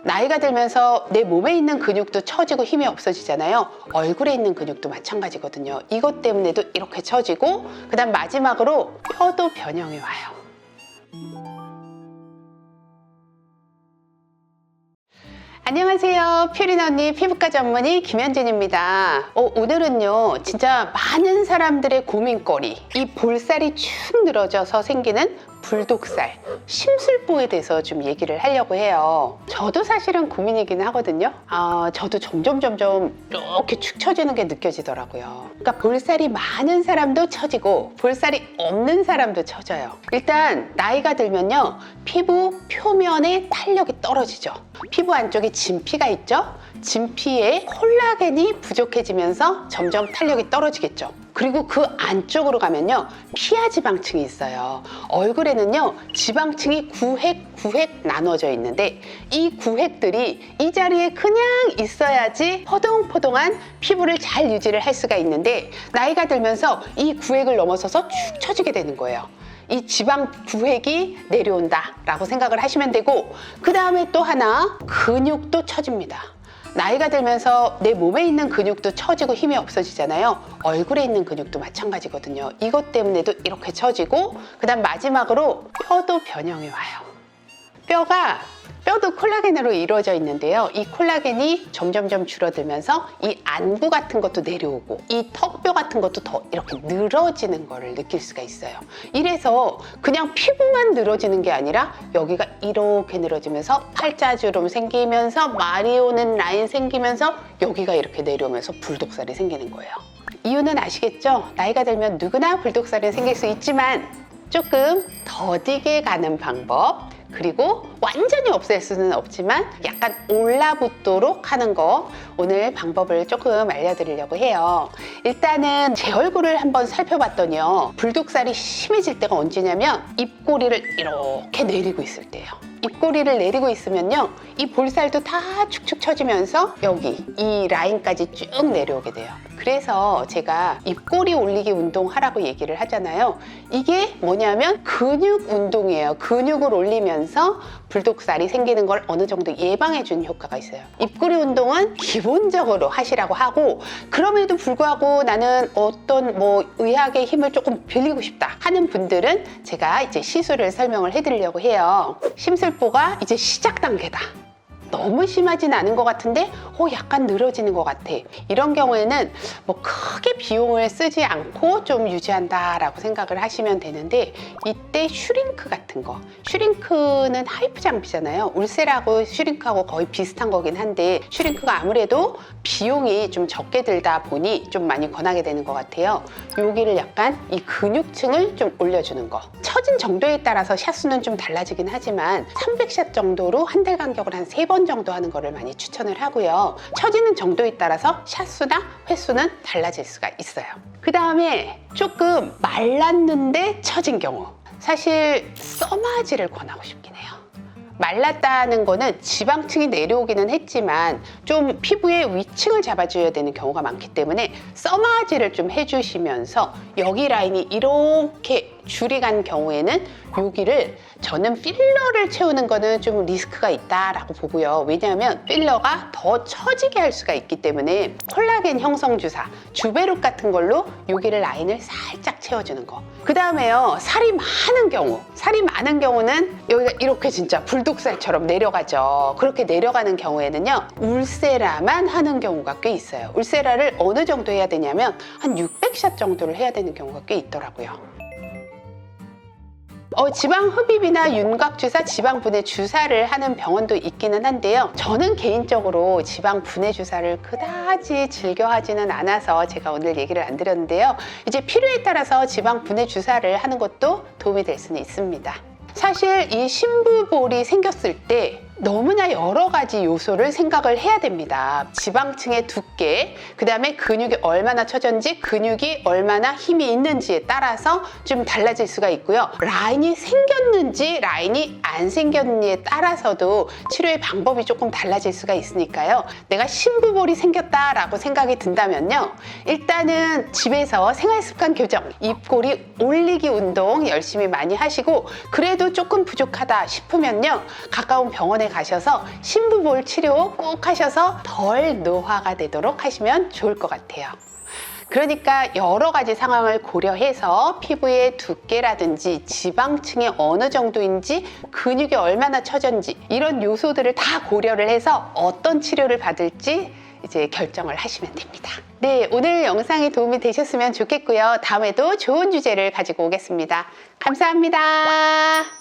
나이가 들면서 내 몸에 있는 근육도 처지고 힘이 없어지잖아요. 얼굴에 있는 근육도 마찬가지거든요. 이것 때문에도 이렇게 처지고, 그 다음 마지막으로 뼈도 변형이 와요. 안녕하세요. 퓨린 언니 피부과 전문의 김현진입니다. 오늘은요, 진짜 많은 사람들의 고민거리, 이 볼살이 축 늘어져서 생기는 불독살, 심술보에 대해서 좀 얘기를 하려고 해요. 저도 사실은 고민이긴 하거든요. 저도 점점 이렇게 축 처지는 게 느껴지더라고요. 그러니까 볼살이 많은 사람도 처지고 볼살이 없는 사람도 처져요. 일단 나이가 들면요, 피부 표면에 탄력이 떨어지죠. 피부 안쪽에 진피가 있죠. 진피에 콜라겐이 부족해지면서 점점 탄력이 떨어지겠죠. 그리고 그 안쪽으로 가면요, 피하지방층이 있어요. 얼굴에는요, 지방층이 구획 나눠져 있는데, 이 구획들이 이 자리에 그냥 있어야지 포동포동한 피부를 잘 유지를 할 수가 있는데, 나이가 들면서 이 구획을 넘어서서 축 처지게 되는 거예요. 이 지방 구획이 내려온다 라고 생각을 하시면 되고, 그 다음에 또 하나, 근육도 처집니다. 나이가 들면서 내 몸에 있는 근육도 처지고 힘이 없어지잖아요. 얼굴에 있는 근육도 마찬가지거든요. 이것 때문에도 이렇게 처지고, 그 다음 마지막으로 뼈도 변형이 와요. 뼈도 콜라겐으로 이루어져 있는데요. 이 콜라겐이 점점 줄어들면서 이 안구 같은 것도 내려오고, 이 턱뼈 같은 것도 더 이렇게 늘어지는 거를 느낄 수가 있어요. 이래서 그냥 피부만 늘어지는 게 아니라 여기가 이렇게 늘어지면서 팔자주름 생기면서 마리오는 라인 생기면서 여기가 이렇게 내려오면서 불독살이 생기는 거예요. 이유는 아시겠죠? 나이가 들면 누구나 불독살이 생길 수 있지만 조금 더디게 가는 방법, 그리고 완전히 없앨 수는 없지만 약간 올라붙도록 하는 거, 오늘 방법을 조금 알려드리려고 해요. 일단은 제 얼굴을 한번 살펴봤더니요, 불독살이 심해질 때가 언제냐면 입꼬리를 이렇게 내리고 있을 때예요. 입꼬리를 내리고 있으면요, 이 볼살도 다 축축 처지면서 여기 이 라인까지 쭉 내려오게 돼요. 그래서 제가 입꼬리 올리기 운동 하라고 얘기를 하잖아요. 이게 뭐냐면 근육 운동이에요. 근육을 올리면서 불독살이 생기는 걸 어느 정도 예방해 주는 효과가 있어요. 입꼬리 운동은 기본적으로 하시라고 하고, 그럼에도 불구하고 나는 어떤 의학의 힘을 조금 빌리고 싶다 하는 분들은 제가 이제 시술을 설명을 해드리려고 해요. 심술보가 이제 시작 단계다. 너무 심하진 않은 것 같은데 약간 늘어지는 것 같아. 이런 경우에는 크게 비용을 쓰지 않고 좀 유지한다 라고 생각을 하시면 되는데, 이때 슈링크 같은 거, 슈링크는 하이프 장비잖아요. 울셀하고 슈링크하고 거의 비슷한 거긴 한데, 슈링크가 아무래도 비용이 좀 적게 들다 보니 좀 많이 권하게 되는 것 같아요. 여기를 약간 이 근육층을 좀 올려주는 거, 처진 정도에 따라서 샷수는 좀 달라지긴 하지만 300샷 정도로 한 달 간격을 한 3번 정도 하는 거를 많이 추천을 하고요. 처지는 정도에 따라서 샷수나 횟수는 달라질 수가 있어요. 그 다음에 조금 말랐는데 처진 경우, 사실 써마지를 권하고 싶긴 해요. 말랐다는 거는 지방층이 내려오기는 했지만 좀 피부의 위층을 잡아줘야 되는 경우가 많기 때문에 써마지를 좀 해주시면서 여기 라인이 이렇게 줄이 간 경우에는 여기를, 저는 필러를 채우는 거는 좀 리스크가 있다라고 보고요. 왜냐하면 필러가 더 처지게 할 수가 있기 때문에 콜라겐 형성 주사, 주베룩 같은 걸로 여기를 라인을 살짝 채워주는 거. 그 다음에요, 살이 많은 경우는 여기가 이렇게 진짜 불독살처럼 내려가죠. 그렇게 내려가는 경우에는요, 울세라만 하는 경우가 꽤 있어요. 울세라를 어느 정도 해야 되냐면 한 600샷 정도를 해야 되는 경우가 꽤 있더라고요. 지방 흡입이나 윤곽 주사, 지방 분해 주사를 하는 병원도 있기는 한데요. 저는 개인적으로 지방 분해 주사를 그다지 즐겨 하지는 않아서 제가 오늘 얘기를 안 드렸는데요. 이제 필요에 따라서 지방 분해 주사를 하는 것도 도움이 될 수는 있습니다. 사실 이 심부볼이 생겼을 때 너무나 여러 가지 요소를 생각을 해야 됩니다. 지방층의 두께, 그 다음에 근육이 얼마나 처졌는지, 근육이 얼마나 힘이 있는지에 따라서 좀 달라질 수가 있고요. 라인이 생겼는지 라인이 안 생겼는지에 따라서도 치료의 방법이 조금 달라질 수가 있으니까요. 내가 심부볼이 생겼다라고 생각이 든다면요, 일단은 집에서 생활습관 교정, 입꼬리 올리기 운동 열심히 많이 하시고, 그래도 조금 부족하다 싶으면요, 가까운 병원에 가셔서 심부볼 치료 꼭 하셔서 덜 노화가 되도록 하시면 좋을 것 같아요. 그러니까 여러 가지 상황을 고려해서 피부의 두께라든지 지방층이 어느 정도인지 근육이 얼마나 처졌는지 이런 요소들을 다 고려를 해서 어떤 치료를 받을지 이제 결정을 하시면 됩니다. 네, 오늘 영상이 도움이 되셨으면 좋겠고요. 다음에도 좋은 주제를 가지고 오겠습니다. 감사합니다.